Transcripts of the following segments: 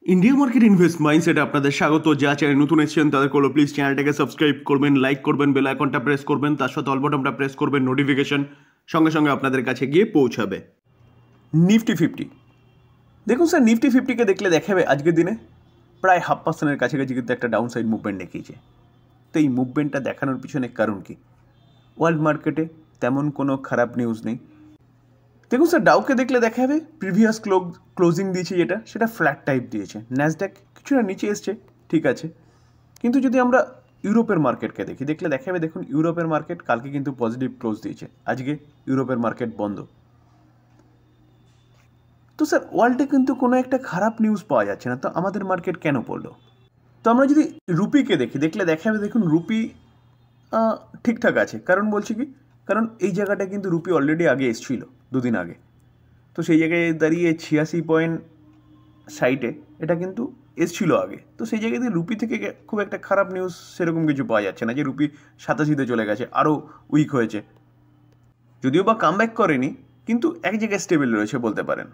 India market invest mindset আপনাদের স্বাগত। যা চ্যানেল নতুন এসেছেন তাদের কোলো প্লিজ চ্যানেলটাকে সাবস্ক্রাইব করবেন, লাইক করবেন, বেল আইকনটা প্রেস করবেন, তার সাথে অল বাটনটা প্রেস করবেন, নোটিফিকেশন সঙ্গে সঙ্গে আপনাদের কাছে গিয়ে পৌঁছাবে। নিফটি 50 দেখুন স্যার, নিফটি 50কে দেখলে দেখাবে আজকের দিনে প্রায় 0.5% কাছাকাছি কিন্তু একটা ডাউন সাইড মুভমেন্ট দেখিয়েছে। তো এই মুভমেন্টটা দেখানোর পিছনে কারণ কি? ওয়ার্ল্ড মার্কেটে তেমন কোনো খারাপ নিউজ নেই। দেখুন স্যার, ডাউকে দেখলে দেখা যাবে প্রিভিয়াস ক্লোজিং দিয়েছে যেটা, সেটা ফ্ল্যাট টাইপ দিয়েছে। ন্যাসড্যাক কিছুটা নিচে এসছে, ঠিক আছে, কিন্তু যদি আমরা ইউরোপের মার্কেটকে দেখলে দেখা যাবে, দেখুন ইউরোপের মার্কেট কালকে কিন্তু পজিটিভ ক্লোজ দিয়েছে, আজকে ইউরোপের মার্কেট বন্ধ। তো স্যার ওয়ার্ল্ডে কিন্তু কোনো একটা খারাপ নিউজ পাওয়া যাচ্ছে না, তো আমাদের মার্কেট কেন পড়লো? তো আমরা যদি রুপিকে দেখলে দেখা যাবে, দেখুন রুপি ঠিকঠাক আছে। কারণ বলছি কি, কারণ এই জায়গাটা কিন্তু রুপি অলরেডি আগে এসেছিল দুদিন আগে, তো সেই জায়গায় দাঁড়িয়ে 86.60 এটা কিন্তু এসছিল আগে। তো সেই জায়গায় রুপি থেকে খুব একটা খারাপ নিউজ সেরকম কিছু পাওয়া যাচ্ছে না যে রুপি 87-তে চলে গেছে, আরও উইক হয়েছে। যদিও বা কামব্যাক করেনি, কিন্তু এক জায়গায় স্টেবল রয়েছে বলতে পারেন।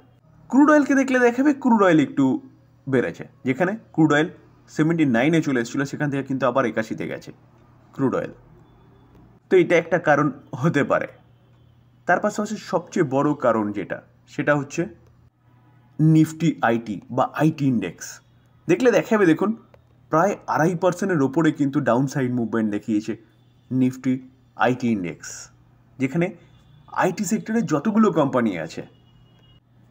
ক্রুড অয়েলকে দেখলে দেখাবে ক্রুড অয়েল একটু বেড়েছে, যেখানে ক্রুড অয়েল 79-এ চলে এসেছিলো, সেখান থেকে কিন্তু আবার 81-তে গেছে ক্রুড অয়েল। তো এটা একটা কারণ হতে পারে। তার পাশাপাশি সবচেয়ে বড় কারণ যেটা, সেটা হচ্ছে নিফটি আইটি বা আইটি ইন্ডেক্স। দেখলে দেখাবে, দেখুন প্রায় 2.5%-এর ওপরে কিন্তু ডাউন সাইড মুভমেন্ট দেখিয়েছে নিফটি আইটি ইন্ডেক্স, যেখানে আইটি সেক্টরে যতগুলো কোম্পানি আছে,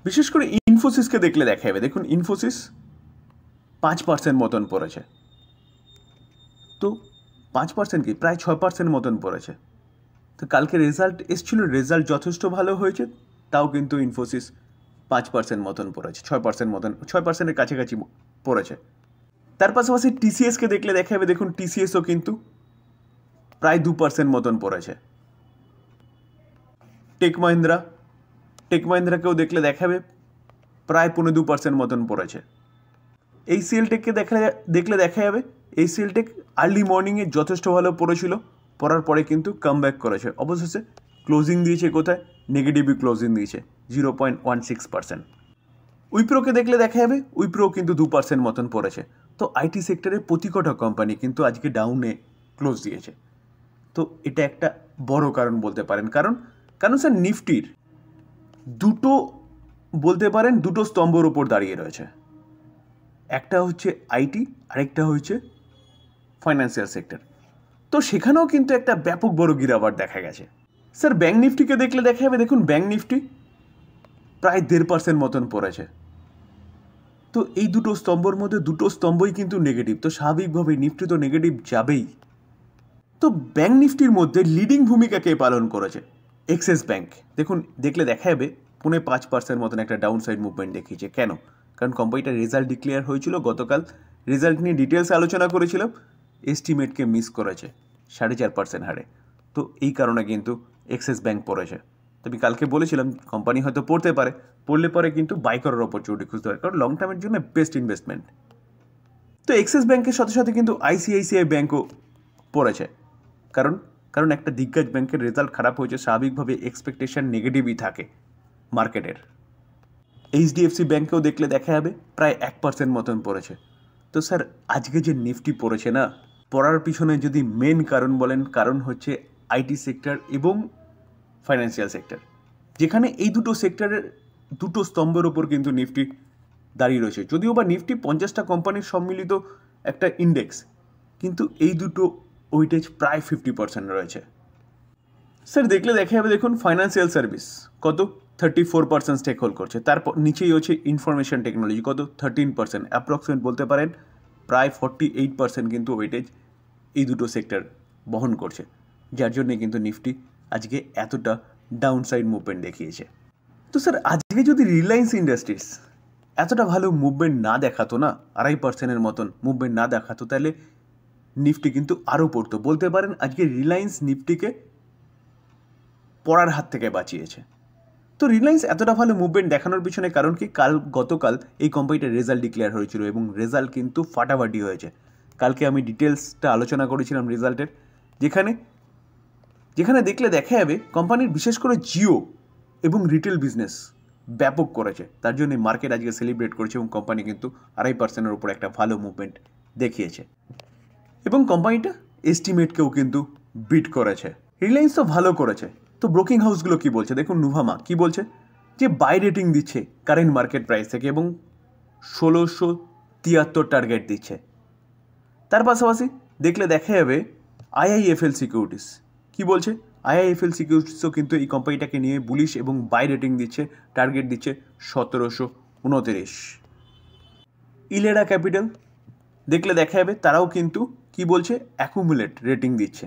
বিশেষ করে ইনফোসিসকে দেখলে দেখাবে, দেখুন ইনফোসিস 5% মতন পড়েছে। তো 5% কি, প্রায় 6% মতন পড়েছে। তো কালকে রেজাল্ট এসেছিল, রেজাল্ট যথেষ্ট ভালো হয়েছে, তাও কিন্তু ইনফোসিস 5% মতন পড়েছে, 6% মতন, 6%-এর কাছাকাছি পড়েছে। তার পাশাপাশি টিসিএসকে দেখলে দেখা যাবে, দেখুন টিসিএসও কিন্তু প্রায় 2% মতন পড়েছে। টেক মাহিন্দ্রাকেও দেখলে দেখাবে প্রায় 2% মতন পড়েছে। এইচসিএল টেককে দেখলে দেখা যাবে, এইচসিএল টেক আর্লি মর্নিংয়ে যথেষ্ট ভালো পড়েছিল, পড়ার পরে কিন্তু কামব্যাক করেছে, অবশেষে ক্লোজিং দিয়েছে কোথায়, নেগেটিভই ক্লোজিং দিয়েছে 0.16%। উইপ্রোকে দেখলে দেখা যাবে, উইপ্রো কিন্তু 2% মতন পড়েছে। তো আইটি সেক্টরের প্রতি কটা কোম্পানি কিন্তু আজকে ডাউনে ক্লোজ দিয়েছে। তো এটা একটা বড় কারণ বলতে পারেন। কারণ স্যার নিফটির দুটো বলতে পারেন, দুটো স্তম্ভর উপর দাঁড়িয়ে রয়েছে। একটা হচ্ছে আইটি, আরেকটা হচ্ছে ফাইন্যান্সিয়াল সেক্টর। তো সেখানেও কিন্তু একটা ব্যাপক বড় গিরাবাট দেখা গেছে। স্যার ব্যাঙ্ক নিফটিকে দেখলে দেখা যাবে, দেখুন ব্যাঙ্ক নিফটি প্রায় 1.5% মতন পড়েছে। তো এই দুটো স্তম্ভর মধ্যে দুটো স্তম্ভই কিন্তু নেগেটিভ, তো স্বাভাবিকভাবে নিফটি তো নেগেটিভ যাবেই। তো ব্যাঙ্ক নিফটির মধ্যে লিডিং ভূমিকা কে পালন করেছে? Axis bank. দেখলে দেখা যাবে 5.5% মতন একটা ডাউন সাইড মুভমেন্ট দেখিয়েছে। কেন? কারণ কোম্পানিটার রেজাল্ট ডিক্লেয়ার হয়েছিল গতকাল, রেজাল্ট নিয়ে ডিটেলস আলোচনা করেছিলাম, এস্টিমেটকে মিস করেছে 4.5% হারে। তো এই কারণে কিন্তু এক্সিস ব্যাঙ্ক পড়েছে। তবে কালকে বলেছিলাম কোম্পানি হয়তো পড়তে পারে, পড়লে পরে কিন্তু বাই করার অপরচুনিটি খুঁজতে পারে, কারণ লং টার্মের জন্য বেস্ট ইনভেস্টমেন্ট। তো এক্সিস ব্যাঙ্কের সাথে সাথে কিন্তু আইসিআইসিআই ব্যাঙ্কও পড়েছে। কারণ একটা দিগ্গজ ব্যাংকের রেজাল্ট খারাপ হয়েছে, স্বাভাবিকভাবে এক্সপেকটেশন নেগেটিভই থাকে মার্কেটের। এইচডিএফসি ব্যাঙ্কেও দেখলে দেখা যাবে প্রায় 1% মতন পড়েছে। তো স্যার আজকে যে নিফটি পড়েছে না, পড়ার পিছনে যদি মেন কারণ বলেন, কারণ হচ্ছে আইটি সেক্টর এবং ফাইন্যান্সিয়াল সেক্টর, যেখানে এই দুটো সেক্টরের দুটো স্তম্ভের ওপর কিন্তু নিফটি দাঁড়িয়ে রয়েছে। যদিও বা নিফটি 50টা কোম্পানির সম্মিলিত একটা ইন্ডেক্স, কিন্তু এই দুটো ওয়েটেজ প্রায় 50% রয়েছে। স্যার দেখলে দেখা যাবে, দেখুন ফাইন্যান্সিয়াল সার্ভিস কত 34% স্টেক হোল্ড করছে, তারপর নিচেই হচ্ছে ইনফরমেশন টেকনোলজি কত 13%, অ্যাপ্রক্সিমেট বলতে পারেন প্রায় 48% কিন্তু ওয়েটেজ এই দুটো সেক্টর বহন করছে, যার জন্যে কিন্তু নিফটি আজকে এতটা ডাউন সাইড মুভমেন্ট দেখিয়েছে। তো স্যার আজকে যদি রিলায়েন্স ইন্ডাস্ট্রিজ এতটা ভালো মুভমেন্ট না দেখাতো না, 2.5%-এর মতন মুভমেন্ট না দেখাতো, তাহলে নিফটি কিন্তু আরও পড়তো। বলতে পারেন আজকে রিলায়েন্স নিফটিকে পড়ার হাত থেকে বাঁচিয়েছে। তো রিলায়েন্স এতটা ভালো মুভমেন্ট দেখানোর পিছনে কারণ কি, গতকাল এই কোম্পানিটার রেজাল্ট ডিক্লেয়ার হয়েছিল এবং রেজাল্ট কিন্তু ফাটাফাটি হয়েছে। কালকে আমি ডিটেলসটা আলোচনা করেছিলাম রেজাল্টের, যেখানে দেখলে দেখা যাবে কোম্পানির বিশেষ করে জিও এবং রিটেল বিজনেস ব্যাপক করেছে, তার জন্য মার্কেট আজকে সেলিব্রেট করেছে এবং কোম্পানি কিন্তু 2.5%-এর উপর একটা ভালো মুভমেন্ট দেখিয়েছে এবং কোম্পানিটা এস্টিমেটকেও কিন্তু বিট করেছে। রিলায়েন্স তো ভালো করেছে, তো ব্রোকিং হাউসগুলো কি বলছে দেখুন। নুভামা কি বলছে যে বাই রেটিং দিচ্ছে কারেন্ট মার্কেট প্রাইস থেকে এবং 1673 টার্গেট দিচ্ছে। তার পাশাপাশি দেখলে দেখা যাবে আইআইএফএল সিকিউরিটিস কি বলছে। আইআইএফএল সিকিউরিটিসও কিন্তু এই কোম্পানিটাকে নিয়ে বুলিশ এবং বাই রেটিং দিচ্ছে, টার্গেট দিচ্ছে 1729। ইলেরা ক্যাপিটাল দেখলে দেখা যাবে তারাও কিন্তু কি বলছে অ্যাকুমুলেট রেটিং দিচ্ছে,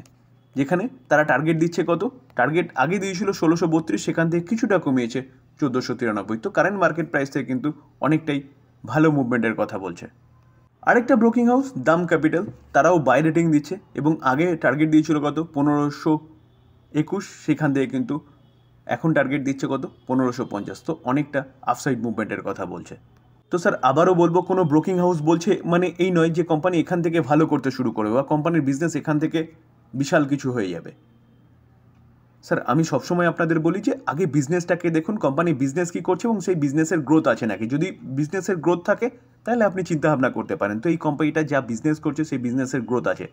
যেখানে তারা টার্গেট দিচ্ছে কত, টার্গেট আগে দিয়েছিল 1632, সেখান থেকে কিছুটা কমিয়েছে 1493। তো কারেন্ট মার্কেট প্রাইস থেকে কিন্তু অনেকটাই ভালো মুভমেন্টের কথা বলছে। আরেকটা ব্রোকিং হাউস দাম ক্যাপিটাল, তারাও বাই রেটিং দিচ্ছে এবং আগে টার্গেট দিয়েছিল কত 1521, সেখান থেকে কিন্তু এখন টার্গেট দিচ্ছে কত 1550। তো অনেকটা আপসাইড মুভমেন্টের কথা বলছে। তো স্যার আবারও বলবো, কোনো ব্রোকিং হাউস বলছে মানে এই নয় যে কোম্পানি এখান থেকে ভালো করতে শুরু করবে বা কোম্পানির বিজনেস এখান থেকে বিশাল কিছু হয়ে যাবে। স্যার আমি সবসময় আপনাদের বলি যে আগে বিজনেসটাকে দেখুন, কোম্পানি বিজনেস কী করছে এবং সেই বিজনেসের গ্রোথ আছে নাকি। যদি বিজনেসের গ্রোথ থাকে তাহলে আপনি চিন্তাভাবনা করতে পারেন। তো এই কোম্পানিটা যা বিজনেস করছে সেই বিজনেসের গ্রোথ আছে,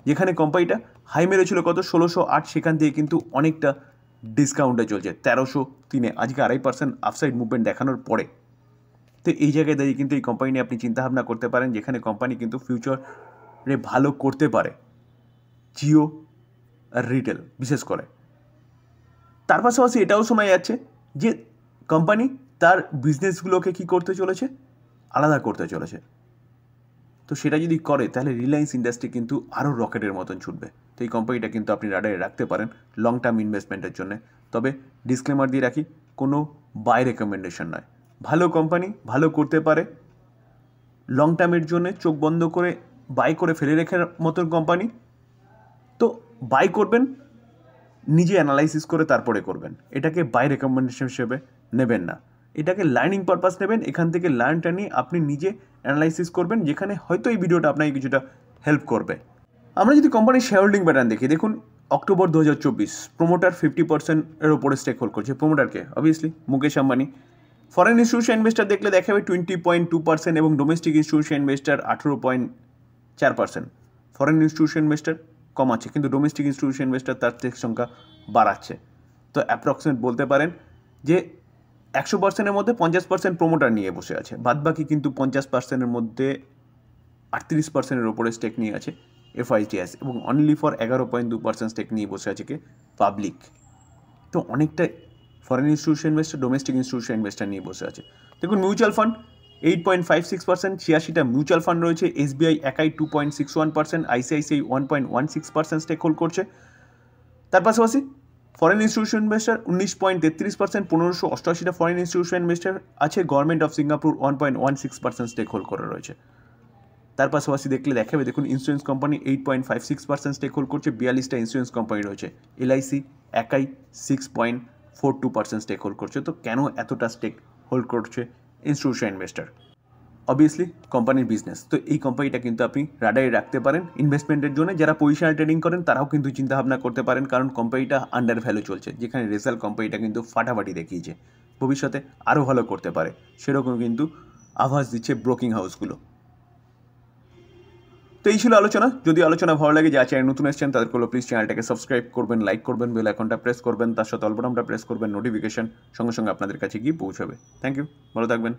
যেখানে কোম্পানিটা হাই মেরেছিল কত 1608, সেখান থেকে কিন্তু অনেকটা ডিসকাউন্টে চলছে 1303-এ, আজকে 2.5% আপসাইড মুভমেন্ট দেখানোর পরে। তো এই জায়গায় দাঁড়িয়ে কিন্তু এই কোম্পানি নিয়ে আপনি চিন্তাভাবনা করতে পারেন, যেখানে কোম্পানি কিন্তু ফিউচারে ভালো করতে পারে, জিও আর রিটেল বিশেষ করে। তার পাশাপাশি এটাও শোনা যাচ্ছে যে কোম্পানি তার বিজনেসগুলোকে কী করতে চলেছে, আলাদা করতে চলেছে। তো সেটা যদি করে তাহলে রিলায়েন্স ইন্ডাস্ট্রি কিন্তু আরও রকেটের মতন ছুটবে। তো এই কোম্পানিটা কিন্তু আপনি রাডারে রাখতে পারেন লং টার্ম ইনভেস্টমেন্টের জন্য। তবে ডিসক্লেমার দিয়ে রাখি, কোনো বাই রেকমেন্ডেশন নয়। ভালো কোম্পানি, ভালো করতে পারে, লং টার্মের জন্য চোখ বন্ধ করে বাই করে ফেলে রেখার মতন কোম্পানি। তো বাই করবেন, নিজে অ্যানালাইসিস করে তারপরে করবেন, এটাকে বাই রেকমেন্ডেশন হিসেবে নেবেন না, এটাকে লার্নিং পারপাস নেবেন। এখান থেকে লার্নটা নিয়ে আপনি নিজে অ্যানালাইসিস করবেন, যেখানে হয়তো এই ভিডিওটা আপনাকে কিছুটা হেল্প করবে। আমরা যদি কোম্পানির শেয়ার হোল্ডিং প্যাটার্ন দেখি, দেখুন অক্টোবর 2024 প্রোমোটার 50%-এর ওপরে স্টেক হোল্ড করছে। প্রোমোটারকে obviously Mukesh Ambani. Foreign institution investor দেখলে দেখা যাবে 20.2% এবং domestic institution investor 18.4%। Foreign institution investor কম আছে, কিন্তু ডোমেস্টিক ইনস্টিটিউশন ইনভেস্টার তার স্টেক সংখ্যা বাড়াচ্ছে। তো অ্যাপ্রক্সিমেট বলতে পারেন যে 100%-এর মধ্যে 50% প্রোমোটার নিয়ে বসে আছে, বাদবাকি কিন্তু 50%-এর মধ্যে 38%-এর ওপরে স্টেক নিয়ে আছে এফআইটিএস এবং অনলি ফর 11.2% স্টেক নিয়ে বসে আছে কে পাবলিক। তো অনেকটা foreign institution investor, domestic institution investor নিয়ে বসে আছে। দেখুন মিউচুয়াল ফান্ড 8.56%, 86টা মিউচুয়াল ফান্ড রয়েছে। এসবিআই একাই 2.61%, আইসিআইসিআই 1.16% স্টেক হোল্ড করছে। তার পাশাপাশি ফরেন ইনস্টিটিউশন ইনভেস্টার 19.33%, 1588টা ফরেন ইনস্টিটিউশন ইনভেস্টার আছে। Government of Singapore 1.16% stake hold করে রয়েছে। তার পাশাপাশি দেখলে দেখাবে, দেখুন ইন্স্যুরেন্স কোম্পানি 8.56% স্টেক হোল্ড করছে। 42টা ইন্স্যুরেন্স কোম্পানি রয়েছে। এলআইসি একাই 6.42% স্টেক হোল্ড করছে। তো কেন এতটা স্টেক হোল্ড করছে ইনস্টিটিউশন ইনভেস্টার? অবভিয়াসলি কোম্পানির বিজনেস। তো এই কোম্পানিটা কিন্তু আপনি রাডারে রাখতে পারেন ইনভেস্টমেন্টের জন্য। যারা পজিশনাল ট্রেডিং করেন তারাও কিন্তু চিন্তাভাবনা করতে পারেন, কারণ কোম্পানিটা আন্ডার ভ্যালু চলছে, যেখানে রেজাল্ট কোম্পানিটা কিন্তু ফাটাফাটি দেখিয়েছে, ভবিষ্যতে আরও ভালো করতে পারে, সেরকম কিন্তু আভাস দিচ্ছে ব্রোকিং হাউসগুলো। তো এই ছিল আলোচনা। যদি আলোচনা ভালো লাগে, যা চ্যানেল নতুন এসেছেন তাদেরগুলো প্লিজ চ্যানেলটাকে সাবস্ক্রাইব করবেন, লাইক করবেন, বেল আইকনটা প্রেস করবেন, তার সাথে অল বাটনটা প্রেস করবেন, নোটিফিকেশন সঙ্গে সঙ্গে আপনাদের কাছে গিয়ে পৌঁছাবে। থ্যাংক ইউ, ভালো থাকবেন।